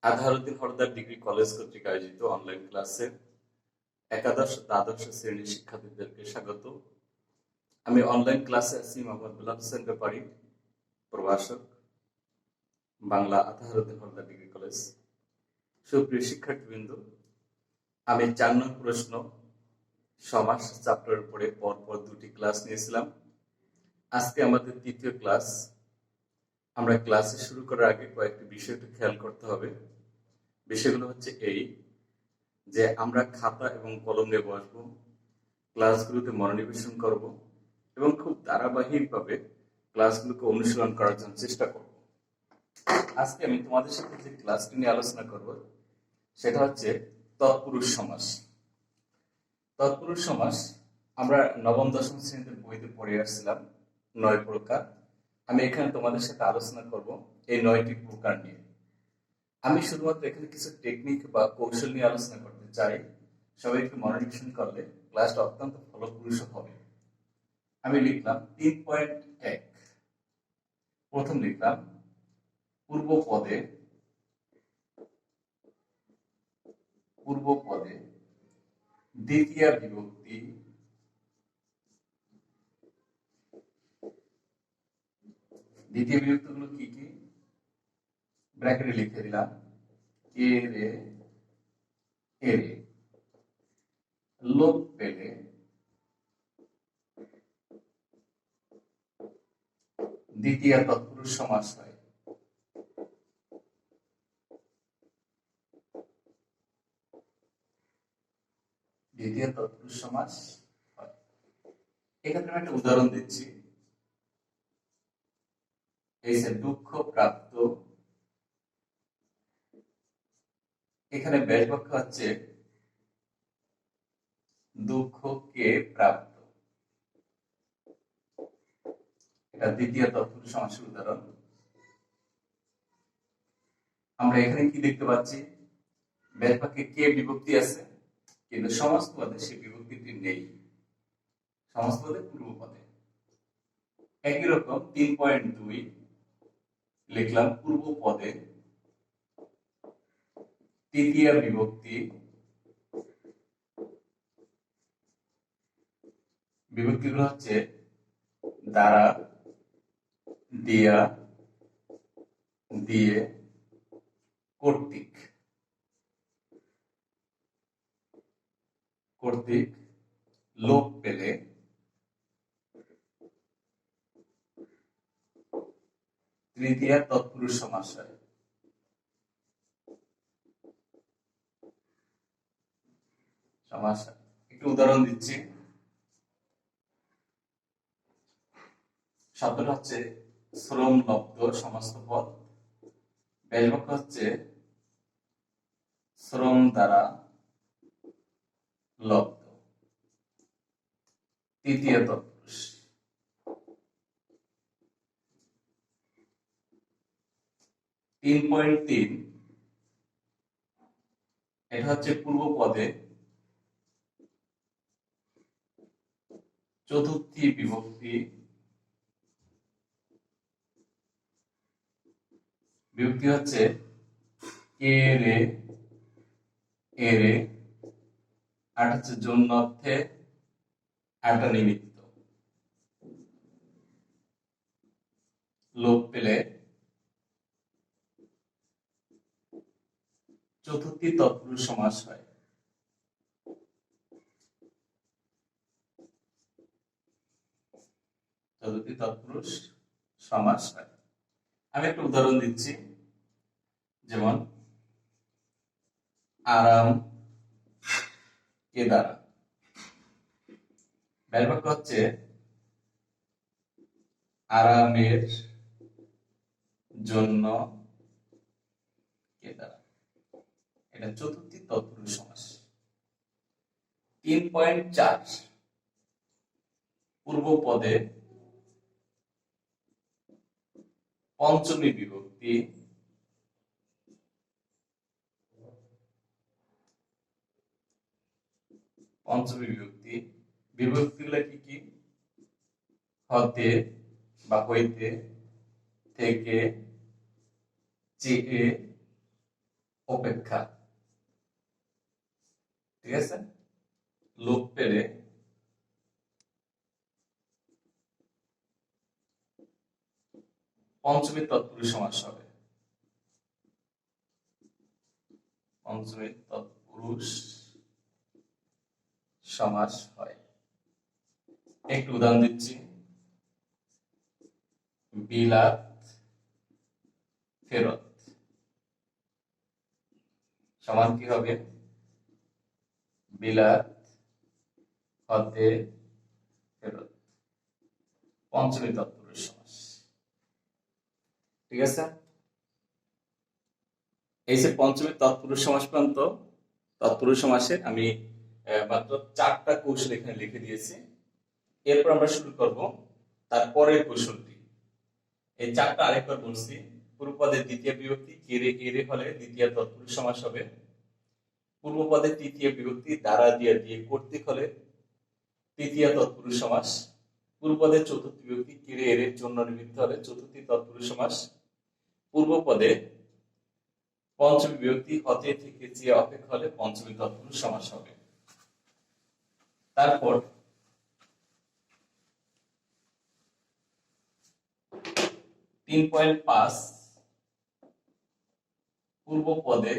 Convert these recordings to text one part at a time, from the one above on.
Azharuddin হরদার degree college কর্তৃক আয়োজিত online ক্লাসে একাদশ দ্বাদশ শ্রেণীর শিক্ষার্থীদেরকে স্বাগত। আমি অনলাইন ক্লাসে আছি মোহাম্মদ বেলাল হোসেন ব্যাপারী, প্রভাষক, বাংলা, আজহারউদ্দিন হরদার ডিগ্রি কলেজ। সুপ্রিয় শিক্ষার্থীবৃন্দ, আমি 4 নং প্রশ্ন সমাস চ্যাপ্টারের উপরে পরপর 2টি ক্লাস নিয়েছিলাম। আজকে আমাদের 3য় ক্লাস। আমরা ক্লাসে শুরু করার আগে কয়েকটি বিষয় একটু খেয়াল করতে হবে। বিষয়গুলো হচ্ছে এই যে আমরা খাতা এবং কলম নিয়ে বসবো, ক্লাসগুলোতে মনোনিবেশন করব এবং খুব ধারাবাহিকভাবে ক্লাসগুলোকে অনুশীলন করার জন্য চেষ্টা করব। আজকে আমি তোমাদের সাথে যে ক্লাসটি নিয়ে আলোচনা করব সেটা হচ্ছে তৎপুরুষ সমাস। তৎপুরুষ সমাস আমরা নবম দশম শ্রেণীতে বইতে পড়ে আসছিলাম 9 প্রকার। আমি এখানে তোমাদের সাথে আলোচনা করব এই 9টি প্রকার নিয়ে। আমি শুধুমাত্র এখানে কিছু টেকনিক বা কৌশল নিয়ে আলোচনা করতে চাই। সবাই একটু মনোনিবেশন করলে ক্লাসটা অত্যন্ত ফলপ্রসূ হবে। আমি লিখলাম 3.1। প্রথম লিখলাম পূর্ব পদে দ্বিতীয় বিভক্তি গুলো কি কি ব্র্যাকেটে লিখে দিলাম। এ রে এ রে লোপ পেলে দ্বিতীয় তৎপুরুষ সমাস হয়। দ্বিতীয় তৎপুরুষ সমাস হয়। এক্ষেত্রে আমি একটা উদাহরণ দিচ্ছি। এই যে দুঃখ প্রাপ্ত, এখানে ব্যাস বাক্য হচ্ছে দুঃখকে প্রাপ্ত। এটা দ্বিতীয় তৎপুরুষ সমাসের উদাহরণ। আমরা এখানে কি দেখতে পাচ্ছি? ব্যাস বাক্যে কে বিভক্তি আছে, কিন্তু সমস্ত পদে সেই বিভক্তিটি নেই। সমস্ত পদে পূর্ব পদে। একই রকম 3.2 লিখলাম পূর্ব পদে তৃতীয় বিভক্তি বিভক্তিগুলো হচ্ছে দ্বারা, দিয়া, দিয়ে, কর্তৃক। লোপ পেলে তৃতীয় তৎপুরুষ সমাস হয়। একটু উদাহরণ দিচ্ছি। শব্দটা হচ্ছে শ্রম লব্ধ সমস্ত পদ। ব্যাস বাক্য হচ্ছে শ্রম দ্বারা লব্ধ, তৃতীয় তৎপুরুষ। 3.3 এটা হচ্ছে পূর্ব পদে চতুর্থী বিভক্তি হচ্ছে এ রে এ রে, আর হচ্ছে জন্য অর্থে একটা নিমিত্ত। লোপ পেলে চতুর্থী তৎপুরুষ সমাস হয়। চতুর্থী তৎপুরুষ সমাস হয়। আমি একটা উদাহরণ দিচ্ছি। যেমন আরাম কে দ্বারা। ব্যাস বাক্য হচ্ছে আরামের জন্য কে দ্বারা। এটা চতুর্থী তৎপুরুষ সমাস। 3.4 পূর্ব পদে পঞ্চমী বিভক্তি বিভক্তিগুলো কি কি? হতে, বা হইতে, থেকে, চেয়ে, অপেক্ষা। ঠিক আছে, লোপ পেলে পঞ্চমী তৎপুরুষ সমাস হবে। পঞ্চমী তৎপুরুষ সমাস হয়। একটু উদাহরণ দিচ্ছি। বিলাত ফেরত সমান কি হবে? বিলাত হতে ফেরত, পঞ্চমী তৎপুরুষ সমাস। ঠিক আছে, এই যে পঞ্চমী তৎপুরুষ সমাস পর্যন্ত তৎপুরুষ সমাসের আমি মাত্র 4টা কৌশল এখানে লিখে দিয়েছি। এরপর আমরা শুরু করব তারপরের কৌশলটি। এই 4টা আরেকবার বলছি। পূর্বপদের দ্বিতীয় বিভক্তি এরে এরে হলে দ্বিতীয় তৎপুরুষ সমাস হবে। পূর্বপদের তৃতীয় বিভক্তি দ্বারা দিয়ে দিয়ে কর্তৃক হলে তৃতীয় তৎপুরুষ সমাস। পূর্বপদের চতুর্থ বিভক্তি কেড়ে এর জন্য নিমিত্ত হলে চতুর্থী তৎপুরুষ সমাস। পূর্বপদে পঞ্চমী বিভক্তি হতে, থেকে, চেয়ে, অপেক্ষা হলে পঞ্চমী তৎপুরুষ সমাস হবে। তারপর 3.5 পূর্বপদে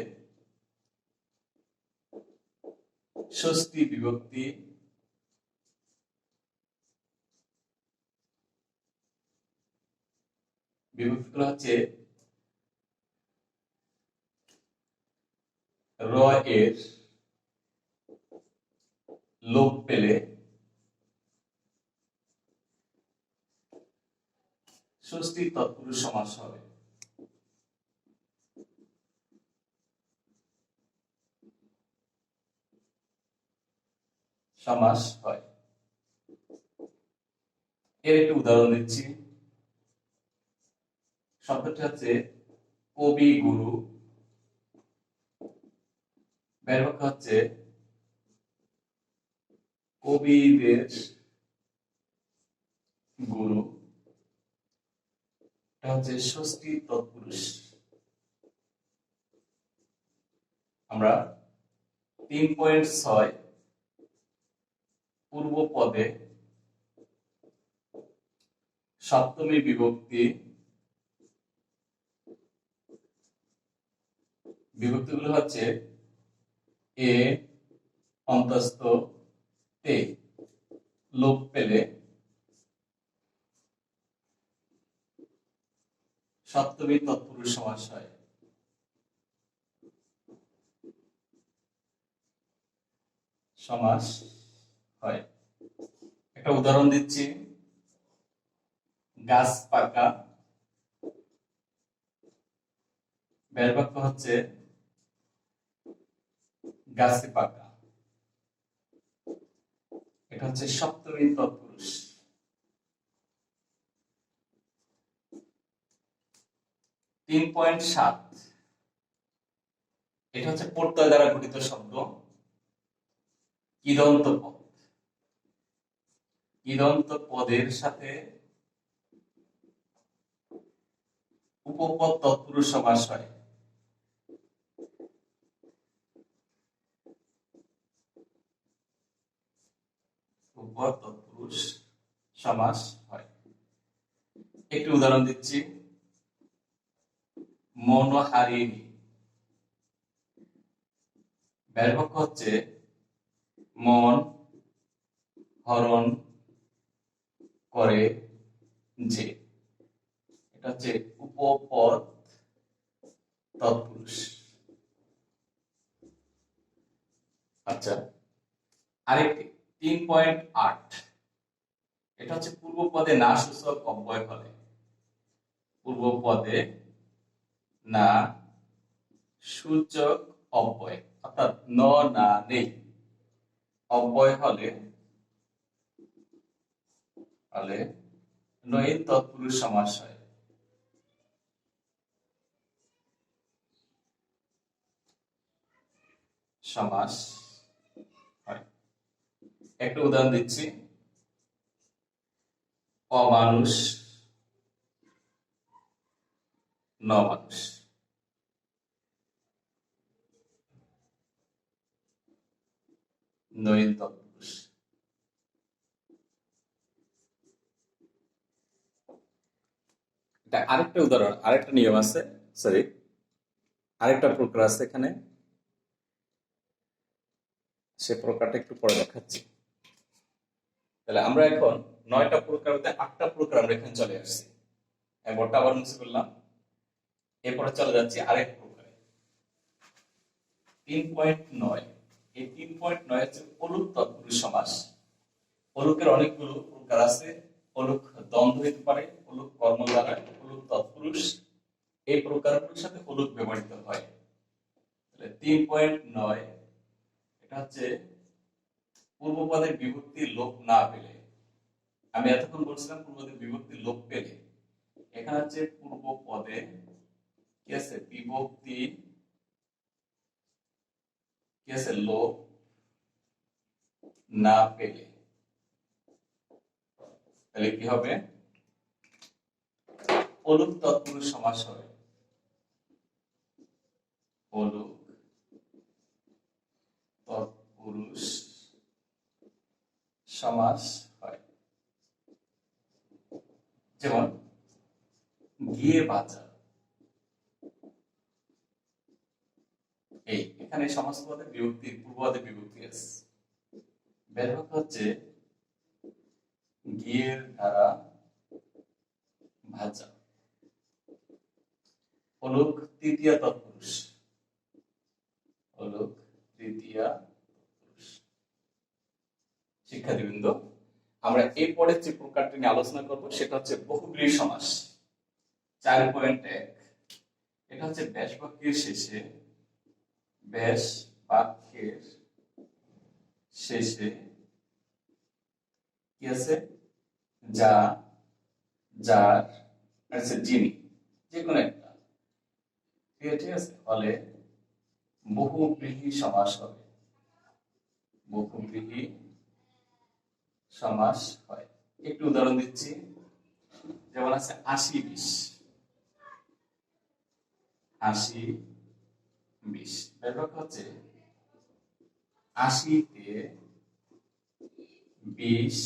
ষষ্ঠী বিভক্তি বিভক্তিগুলো হচ্ছে র এর লোপ পেলে ষষ্ঠী তৎপুরুষ সমাস হবে। সমাস হয়। এর একটি উদাহরণ দিচ্ছি। শব্দটি হচ্ছে কবি গুরু, ব্যাপক হচ্ছে কবিদের গুরু, এটা হচ্ছে ষষ্ঠী তৎপুরুষ। আমরা 3.6 পূর্ব পদে সপ্তমী বিভক্তি বিভক্তিগুলো হচ্ছে এ অন্তস্থ তে লোপ পেলে সপ্তমী তৎপুরুষ সমাস হয়। সমাস হয়। একটা উদাহরণ দিচ্ছি। গাছ পাকা, ব্যয় বাক্য হচ্ছে গাছে পাকা, এটা হচ্ছে সপ্তমী তৎপুরুষ। 3.7 এটা হচ্ছে প্রত্যয় দ্বারা গঠিত শব্দ কৃদন্ত পদ। কৃদন্ত পদের সাথে উপপদ তৎপুরুষ সমাস হয়। উপপদ তৎপুরুষ সমাস হয়। একটি উদাহরণ দিচ্ছি। মনোহারিণী, ব্যয় বাক্য হচ্ছে মন হরণ করে যে, এটা হচ্ছে উপপদ তৎপুরুষ। আচ্ছা, আরেকটি 3.8 এটা হচ্ছে পূর্ব পদে না সূচক অব্যয় হলে। পূর্ব পদে না সূচক অব্যয় অর্থাৎ ন না নেই অব্যয় হলে নয় তৎপুরুষ সমাস হয়। সমাস হয়। একটা উদাহরণ দিচ্ছি। অমানুষ মানুষ। নইন তৎপুরুষ। এটা আরেকটা উদাহরণ, আরেকটা নিয়ম আছে, সরি আরেকটা প্রকার আছে এখানে, সে প্রকারটা একটু পরে দেখাচ্ছি। তাহলে আমরা এখন 9টা প্রকার হতে 8টা প্রকার আমরা এখানে চলে আসছি। একবারটা আবার মুছে ফেললাম, এরপরে চলে যাচ্ছি আরেক প্রকারে। 3.9, এই 3.9 হচ্ছে অলুক তৎপুরুষ সমাস। অলুকের অনেকগুলো প্রকার আছে। অলুক দ্বন্দ্ব হতে পারে, অলুক কর্ম দ্বারা, অলুক তৎপুরুষ, এই প্রকারগুলোর সাথে অলুক ব্যবহৃত হয়। তাহলে 3.9 এটা হচ্ছে পূর্বপদের বিভক্তি লোপ না পেলে। আমি এতক্ষণ বলছিলাম পূর্বপদের বিভক্তি লোপ পেলে, এখানে হচ্ছে পূর্বপদে কি আছে, বিভক্তি কি আছে, লোপ না পেলে। তাহলে কি হবে, অলুক তৎপুরুষ সমাস হবে। অলুক তৎপুরুষ সমাস হয়। যেমন গিয়ে বাঁচা, এই এখানে সমাসপদে বিভক্তি, পূর্বপদে বিভক্তি আছে। ব্যাপক হচ্ছে গিয়ের দ্বারা ভাজা। অলুক তৃতীয়া তৎপুরুষ, অলুক তৃতীয়া তৎপুরুষ। শিক্ষার্থীবৃন্দ, আমরা এই পরের যে প্রকারটি নিয়ে আলোচনা করব সেটা হচ্ছে বহুব্রীহি সমাস। 4.1, এটা হচ্ছে ব্যাস বাক্যের শেষে, ব্যাস বাক্যের শেষে কি আছে, যা, যার, আছে যিনি, যে কোনো একটা, ঠিক আছে, ফলে বহুব্রীহি সমাস হবে। বহুব্রীহি সমাস হয়। একটু উদাহরণ দিচ্ছি, যেমন আছে 80-20। 80-20 ব্যাপক হচ্ছে 80-তে 20,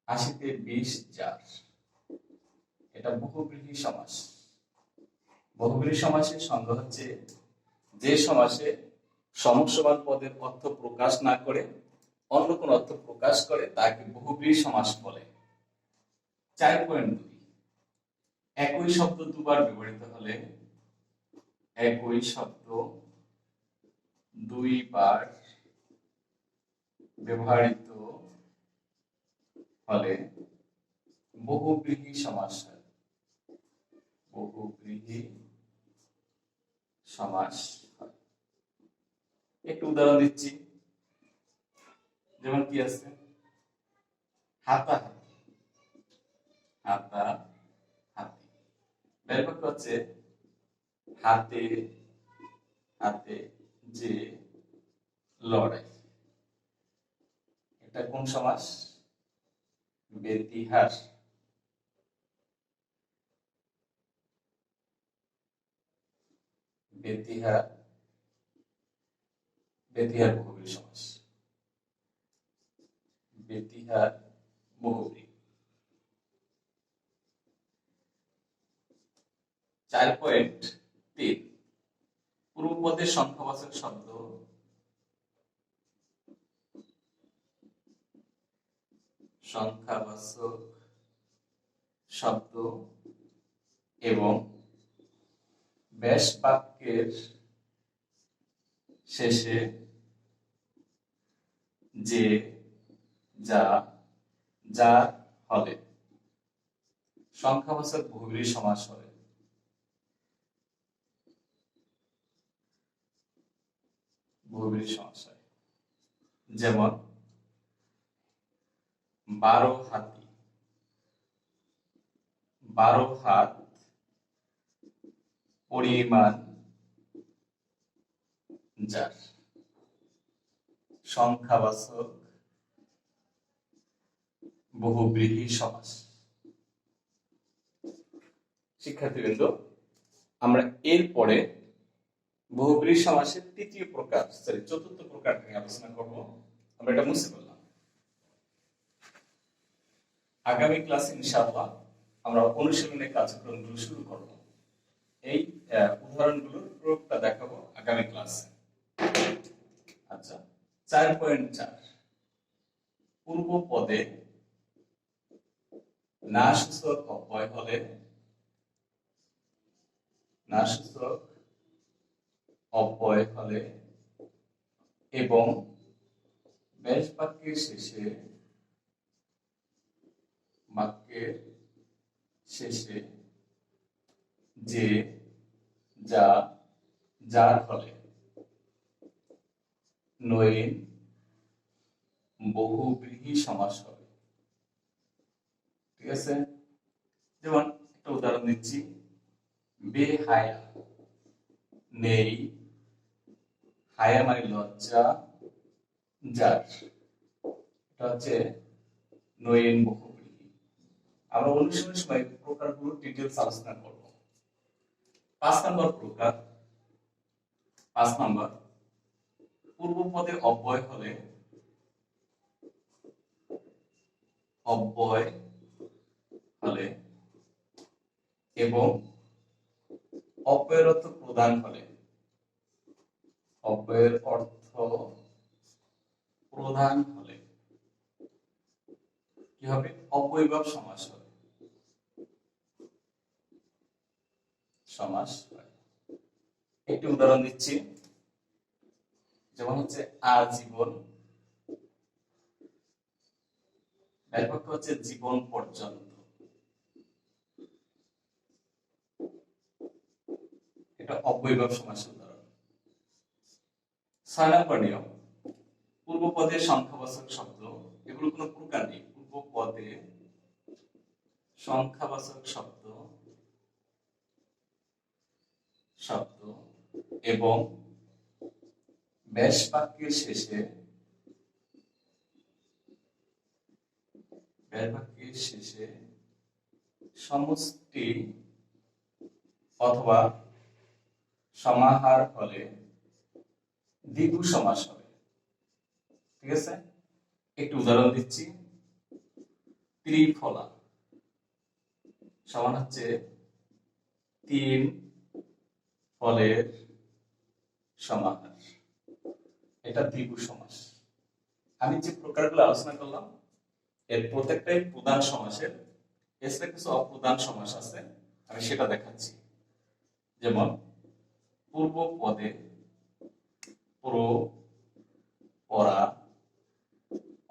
80-তে 20 যার, এটা বহুব্রীহি সমাস। বহুব্রীহি সমাসের সংজ্ঞা হচ্ছে যে সমাসে সমসমান পদের অর্থ প্রকাশ না করে অন্য কোন অর্থ প্রকাশ করে তাকে বহুব্রীহি সমাস বলে। 4.2, একই শব্দ দুবার ব্যবহৃত হলে, একই শব্দ দুইবার ব্যবহৃত হলে বহুব্রীহি সমাস হয়। বহুব্রীহি সমাস হয়। একটু উদাহরণ দিচ্ছি, যেমন কি আছে, হাতাহাতি। হাতাহাতি ব্যাপক হচ্ছে হাতে হাতে যে লড়াই, এটা কোন সমাস, ব্যতিহার। ব্যতিহার, ব্যতিহার বহুব্রীহি সমাস। ব্যতিহার বহুব্রীহি। 4.3, পূর্বপদের সংখ্যাবাচক শব্দ, সংখ্যাবাচক শব্দ এবং ব্যাস বাক্যের শেষে যে, যা, যার হলে সংখ্যাবাচক বহুব্রীহি সমাস হবে। বহুব্রীহি সমাস হয়। যেমন 12 হাতি, 12 হাত পরিমাণ যার, সংখ্যাবাচক বহুব্রীহি সমাস। শিক্ষার্থীবৃন্দ, আমরা এরপরে বহুব্রীহি সমাসের চতুর্থ প্রকার নিয়ে আলোচনা করব। আমরা এটা মুছে ফেললাম। আগামী ক্লাসে ইনশাআল্লাহ আমরা অনুশীলনের কার্যক্রমগুলো শুরু করব। এই উদাহরণগুলোর প্রয়োগটা দেখাবো আগামী ক্লাসে। আচ্ছা, 4.4 পূর্ব পদে না সূচক অব্যয় হলে এবং ব্যাস বাক্যের শেষে যে, যা, যার ফলে নইন বহুব্রীহি সমাস হবে। ঠিক আছে, যেমন একটা উদাহরণ দিচ্ছি, বেহায়া, নেই, হায়া মানে লজ্জা, যার, এটা হচ্ছে নইন বহুব্রীহি। আমরা অনুশীলনের সময় প্রকারগুলো ডিটেইলস আলোচনা করব। 5 নম্বর প্রকার, 5 নম্বর, পূর্ব পদে অব্যয় হলে এবং অব্যয়ের অর্থ প্রদান হলে, অব্যয়ের অর্থ প্রধান হলে কি হবে? অব্যয়ীভাব সমাস হবে, একটি উদাহরণ দিচ্ছি, যেমন হচ্ছে আজীবন, ব্যাপক হচ্ছে জীবন পর্যন্ত, এটা অব্যয়ীভাব সমাসের উদাহরণ। 6 নম্বর নিয়ম, পূর্ব পদে সংখ্যাবাচক শব্দ, এগুলো কোনো প্রকার নেই, পূর্ব পদে সংখ্যাবাচক শব্দ এবং ব্যাস বাক্যের শেষে সমষ্টি অথবা সমাহার হলে দ্বিগু সমাস হবে। ঠিক আছে, একটু উদাহরণ দিচ্ছি, ত্রিফলা সমান হচ্ছে 3 ফলের সমাহার, এটা দ্বিগু সমাস। আমি যে প্রকারগুলো আলোচনা করলাম এর প্রত্যেকটাই প্রধান সমাসের, এছাড়া কিছু অপ্রধান সমাস আছে, আমি সেটা দেখাচ্ছি। যেমন পূর্ব পদে প্র, পরা,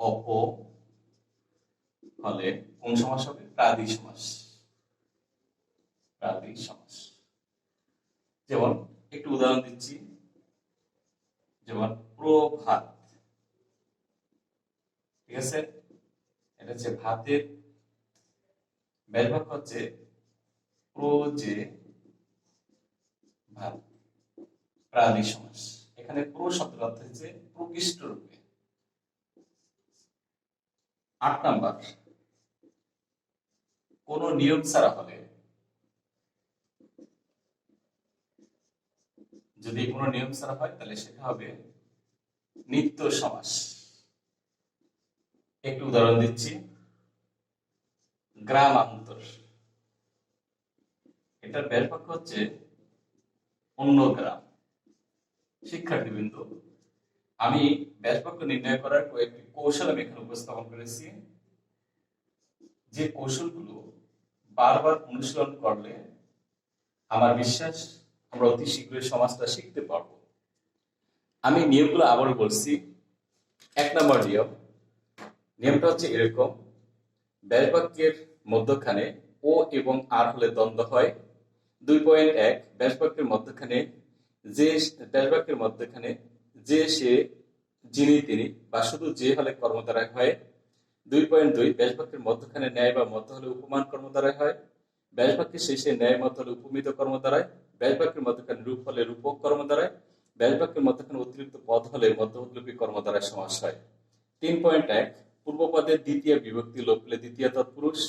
অপ হলে কোন সমাস হবে? প্রাদি সমাস। যেমন একটু উদাহরণ দিচ্ছি, যেমন প্রভাত, ঠিক আছে, এটা হচ্ছে ভাতের ব্যাস বাক্য হচ্ছে প্রজে ভাত, প্রাদি সমাস। এখানে প্র শব্দের অর্থ হচ্ছে প্রকৃষ্ট রূপে। 8 নাম্বার, কোন নিয়ম ছাড়া হলে, যদি কোনো নিয়ম ছাড়া হয় তাহলে সেটা হবে নিত্য সমাস। একটু উদাহরণ দিচ্ছি, গ্রামান্তর, এটার ব্যাস বাক্য হচ্ছে অন্য গ্রাম। শিক্ষার্থীবৃন্দ, আমি ব্যাস বাক্য নির্ণয় করার কয়েকটি কৌশল আমি এখানে উপস্থাপন করেছি, যে কৌশলগুলো বারবার অনুশীলন করলে আমার বিশ্বাস আমরা অতি শীঘ্রই সমাজটা শিখতে পারবো। আমি নিয়মগুলো আবারও বলছি। 1 নম্বর নিয়মটা হচ্ছে এরকম, ব্যাস বাক্যের মধ্যখানে ও এবং আর হলে দ্বন্দ্ব হয়। 2.1 ব্যাস বাক্যের মধ্যখানে যে, সে, যিনি, তিনি বা শুধু যে হলে কর্মদ্বারায় হয়। 2.2 ব্যাস বাক্যের মধ্যখানে ন্যায় বা মত হলে উপমান কর্মদ্বারায় হয়। ব্যাস বাক্যের শেষে ন্যায় মত হলে উপমিত কর্মদ্বারায়। ব্যাস বাক্যের মধ্যখানে রূপ হলে রূপক কর্মদ্বারায়। ব্যাস বাক্যের মধ্যখানে অতিরিক্ত পদ হলে মধ্যলোপী কর্মদ্বারায় সমাস হয়। 3.1 পূর্ব পদের দ্বিতীয় বিভক্তি লোপ হলে দ্বিতীয় তৎপুরুষ,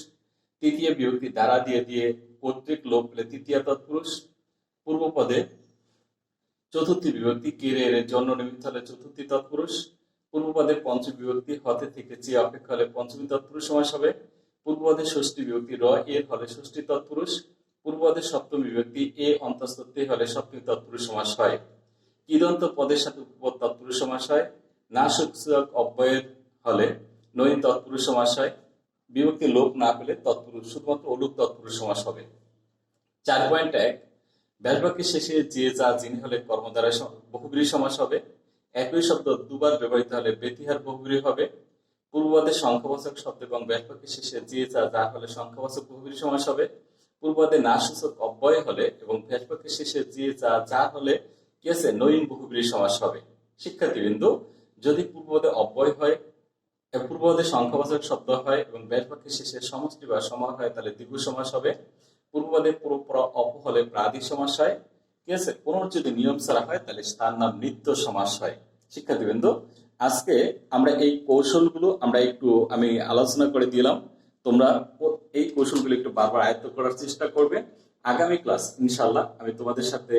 তৃতীয় বিভক্তি দ্বারা দিয়ে কর্তৃক লোপ পেলে তৃতীয়া তৎপুরুষ। পূর্ব পদে চতুর্থী বিভক্তি কে রে এর জন্য নিমিত্ত হলে চতুর্থী তৎপুরুষ। পূর্ব পদে পঞ্চমী বিভক্তি হতে থেকে চে অপেক্ষা হলে পঞ্চমী তৎপুরুষ সমাস হবে। পূর্ব পদে ষষ্ঠী বিভক্তি র এর হলে ষষ্ঠী তৎপুরুষ। পূর্ব পদে সপ্তমী বিভক্তি এ অন্তঃস্থ তে হলে সপ্তমী তৎপুরুষ সমাস হয়। কৃদন্ত পদের সাথে উপপদ তৎপুরুষ সমাস হয়। না সূচক অব্যয়ের হলে নয়ীন তৎপুরুষ সমাস হয়। বিভক্তি লোপ না পেলে তৎপুরুষ শুধুমাত্র অলুক তৎপুরুষ সমাস হবে। 4.1 ব্যাসবাক্যের শেষে যে যা যিনি হলে কর্ম দ্বারা বহুব্রী সমাস হবে। একই শব্দ দুবার ব্যবহৃত হলে ব্যতিহার বহুব্রী হবে। পূর্বপদে সংখ্যাবাচক শব্দ এবং ব্যাসবাক্যের শেষে যে যা যা হলে সংখ্যাবাচক বহুব্রী সমাস হবে। পূর্বপদে না সূচক অব্যয় হলে এবং ব্যাসবাক্যের শেষে যে যা যা হলে কি আছে নয়ীন বহুব্রী সমাস হবে। শিক্ষার্থীবৃন্দু, যদি পূর্বপদে অব্যয় হয়, পূর্বপদে সংখ্যাবাচক শব্দ হয় এবং ব্যাসবাক্যের শেষে সমষ্টি বা সমাস হয় তাহলে দ্বিগু সমাস হবে। পূর্বপদে অপ হলে প্রাদি সমাস হয়। ঠিক আছে, পুনর যদি নিয়ম ছাড়া হয় তাহলে তার নাম নিত্য সমাস হয়। শিক্ষার্থীবৃন্দ, আজকে আমরা এই কৌশলগুলো আমি আলোচনা করে দিলাম। তোমরা এই কৌশলগুলো একটু বারবার আয়ত্ত করার চেষ্টা করবে। আগামী ক্লাস ইনশাআল্লাহ আমি তোমাদের সাথে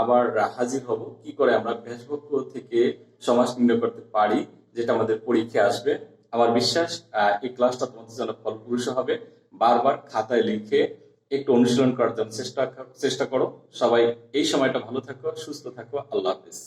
আবার হাজির হব, কি করে আমরা ব্যাসবাক্য থেকে সমাস নির্ণয় করতে পারি, যেটা আমাদের পরীক্ষায় আসবে। আমার বিশ্বাস এই ক্লাসটা তোমাদের জন্য ফলপ্রসূ হবে। বারবার খাতায় লিখে একটু অনুশীলন করার জন্য চেষ্টা করো। সবাই এই সময়টা ভালো থাকো, সুস্থ থাকো। আল্লাহ হাফেজ।